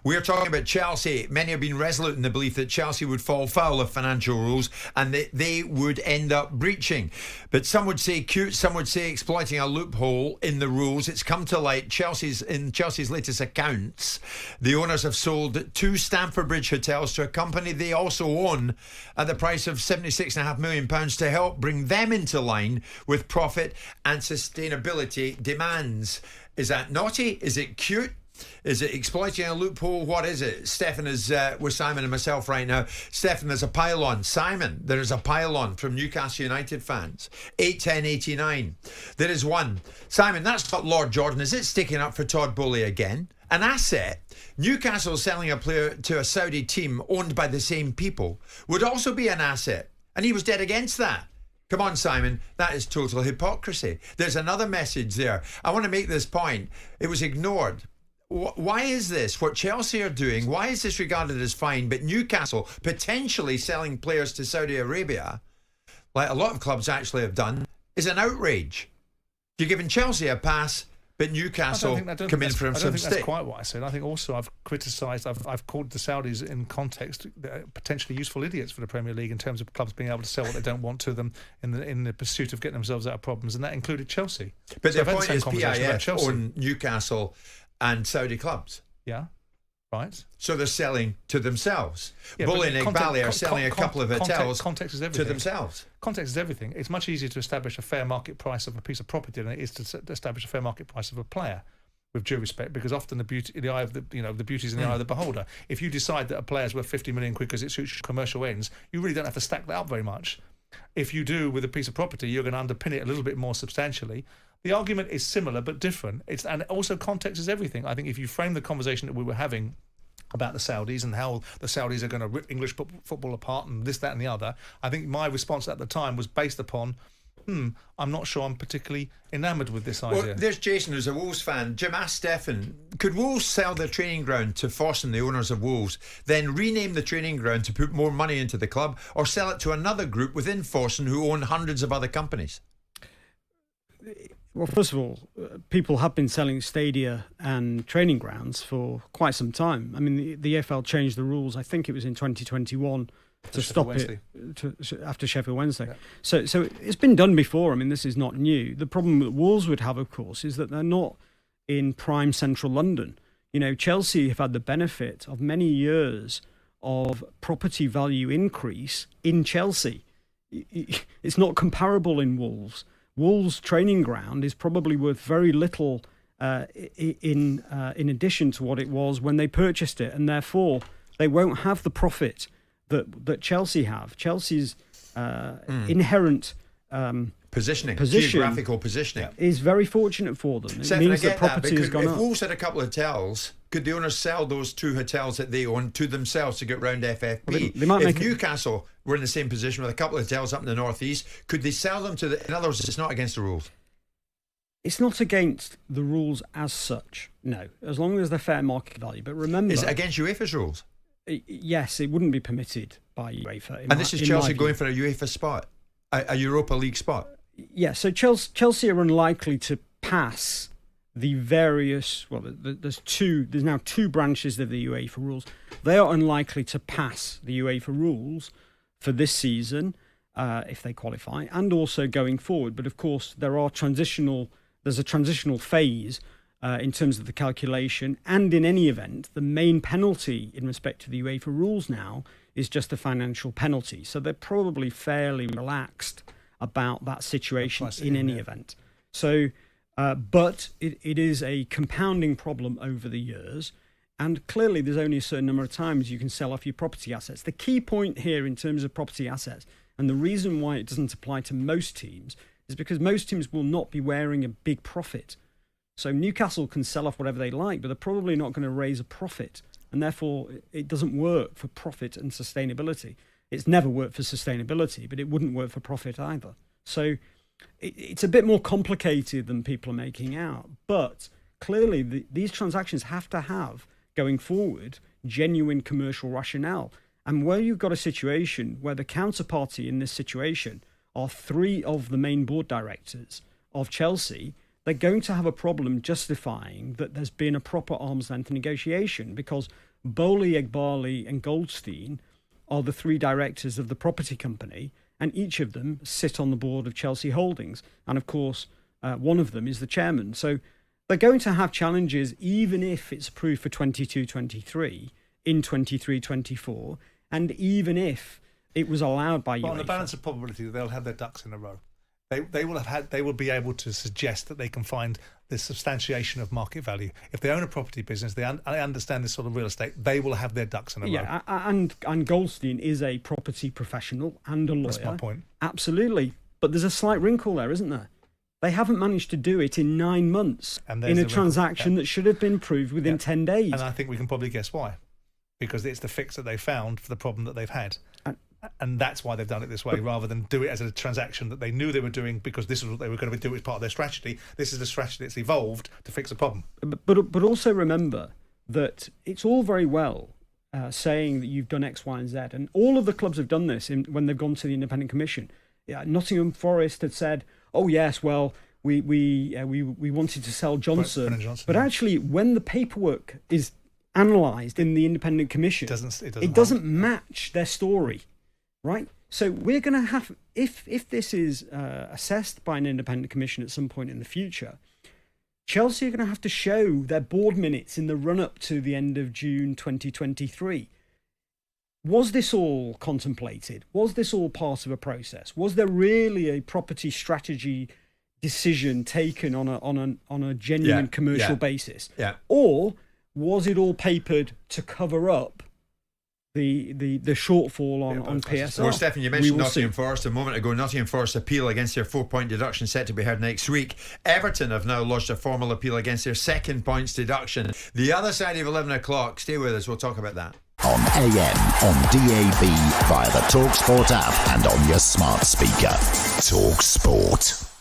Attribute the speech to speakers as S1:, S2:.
S1: We're talking about Chelsea. Many have been resolute in the belief that Chelsea would fall foul of financial rules and that they would end up breaching. But some would say cute, some would say exploiting a loophole in the rules. It's come to light. In Chelsea's latest accounts, the owners have sold 2 Stamford Bridge hotels to a company they also own at the price of £76.5 million to help bring them into line with profit and sustainability demands. Is that naughty? Is it cute? Is it exploiting a loophole? What is it? Stefan is with Simon and myself right now. Stefan, there's a pile-on. Simon, there is a pile-on from Newcastle United fans. 81089. There is one. Simon, that's not Lord Jordan. Is it sticking up for Todd Boehly again? An asset. Newcastle selling a player to a Saudi team owned by the same people would also be an asset. And he was dead against that. Come on, Simon, that is total hypocrisy. There's another message there. I want to make this point. It was ignored. Why is this? What Chelsea are doing, why is this regarded as fine, but Newcastle potentially selling players to Saudi Arabia, like a lot of clubs actually have done, is an outrage? You're giving Chelsea a pass, but Newcastle come in for some stick.
S2: I don't think that's quite what I said. I think also I've criticised, I've called the Saudis in context potentially useful idiots for the Premier League in terms of clubs being able to sell what they don't want to them in the pursuit of getting themselves out of problems, and that included Chelsea.
S1: But the point is PIF own Newcastle and Saudi clubs.
S2: Yeah, right.
S1: So they're selling to themselves. Bully and Iqbali are selling a couple of hotels to themselves.
S2: Context is everything. It's much easier to establish a fair market price of a piece of property than it is to establish a fair market price of a player, with due respect, because often the beauty in the eye of the beauty is in the eye of the beholder. If you decide that a player's worth 50 million quid because it suits commercial ends, you really don't have to stack that up very much. If you do with a piece of property, you're going to underpin it a little bit more substantially. The argument is similar but different. And also context is everything. I think if you frame the conversation that we were having about the Saudis and how the Saudis are going to rip English football apart and this, that and the other, I think my response at the time was based upon, I'm not sure I'm particularly enamoured with this idea.
S1: Well, there's Jason, who's a Wolves fan. Jim asked Stefan, could Wolves sell their training ground to Forson, the owners of Wolves, then rename the training ground to put more money into the club, or sell it to another group within Forson who own hundreds of other companies?
S3: Well, first of all, people have been selling stadia and training grounds for quite some time. I mean, the EFL changed the rules, I think it was in 2021, to stop it after Sheffield Wednesday. Yeah. So it's been done before. I mean, this is not new. The problem that Wolves would have, of course, is that they're not in prime central London. You know, Chelsea have had the benefit of many years of property value increase in Chelsea. It's not comparable in Wolves. Wolves' training ground is probably worth very little in addition to what it was when they purchased it, and therefore they won't have the profit that Chelsea have. Chelsea's inherent
S1: position, geographical positioning,
S3: is very fortunate for them. It means that property has gone up.
S1: If Wolves had a couple of hotels, could the owners sell those 2 hotels that they own to themselves to get round FFP?
S3: Well,
S1: if Newcastle were in the same position with a couple of hotels up in the northeast, could they sell them to in other words, it's not against the rules?
S3: It's not against the rules as such, no, as long as they're fair market value. But remember...
S1: Is it against UEFA's rules?
S3: Yes, it wouldn't be permitted by UEFA.
S1: And this is Chelsea going for a UEFA spot, a Europa League spot?
S3: Yeah, so Chelsea are unlikely to pass the various... Well, there's now 2 branches of the UEFA rules. They are unlikely to pass the UEFA rules for this season, if they qualify, and also going forward. But of course, there's a transitional phase in terms of the calculation, and in any event, the main penalty in respect to the UEFA rules now is just a financial penalty. So they're probably fairly relaxed about that situation in any event. So, but it is a compounding problem over the years, and clearly there's only a certain number of times you can sell off your property assets. The key point here in terms of property assets, and the reason why it doesn't apply to most teams, is because most teams will not be wearing a big profit. So Newcastle can sell off whatever they like, but they're probably not going to raise a profit, and therefore it doesn't work for profit and sustainability. It's never worked for sustainability, but it wouldn't work for profit either. So it's a bit more complicated than people are making out, but clearly these transactions have to have, going forward, genuine commercial rationale. And where you've got a situation where the counterparty in this situation are 3 of the main board directors of Chelsea, they're going to have a problem justifying that there's been a proper arm's length negotiation, because Bowley, Egbali and Goldstein are the three directors of the property company, and each of them sit on the board of Chelsea Holdings. And of course, one of them is the chairman. So they're going to have challenges, even if it's approved for 22-23 in 23-24, and even if it was allowed by UEFA.
S2: But on the balance of probability, they'll have their ducks in a row. They will be able to suggest that they can find the substantiation of market value. If they own a property business, they understand this sort of real estate, they will have their ducks in a row.
S3: Yeah, and Goldstein is a property professional and a lawyer.
S2: That's my point.
S3: Absolutely. But there's a slight wrinkle there, isn't there? They haven't managed to do it in 9 months in a transaction that should have been proved within 10 days.
S2: And I think we can probably guess why. Because it's the fix that they found for the problem that they've had. And that's why they've done it this way, rather than do it as a transaction that they knew they were doing because this is what they were going to do as part of their strategy. This is the strategy that's evolved to fix a problem.
S3: But also remember that it's all very well saying that you've done X, Y, and Z, and all of the clubs have done this when they've gone to the Independent Commission. Nottingham Forest had said, "Oh yes, well we wanted to sell Johnson," but actually, when the paperwork is analysed in the Independent Commission, it doesn't match their story. Right, so we're going to have, if this is assessed by an independent commission at some point in the future, Chelsea are going to have to show their board minutes in the run-up to the end of June 2023. Was this all contemplated? Was this all part of a process? Was there really a property strategy decision taken on a genuine commercial basis? Yeah. Or was it all papered to cover up the shortfall on PSR?
S1: Well, Stefan, you mentioned Nottingham Forest a moment ago. Nottingham Forest appeal against their 4-point deduction set to be heard next week. Everton have now lodged a formal appeal against their 2nd points deduction. The other side of 11 o'clock. Stay with us, we'll talk about that.
S4: On AM, on DAB, via the talkSPORT app and on your smart speaker. talkSPORT.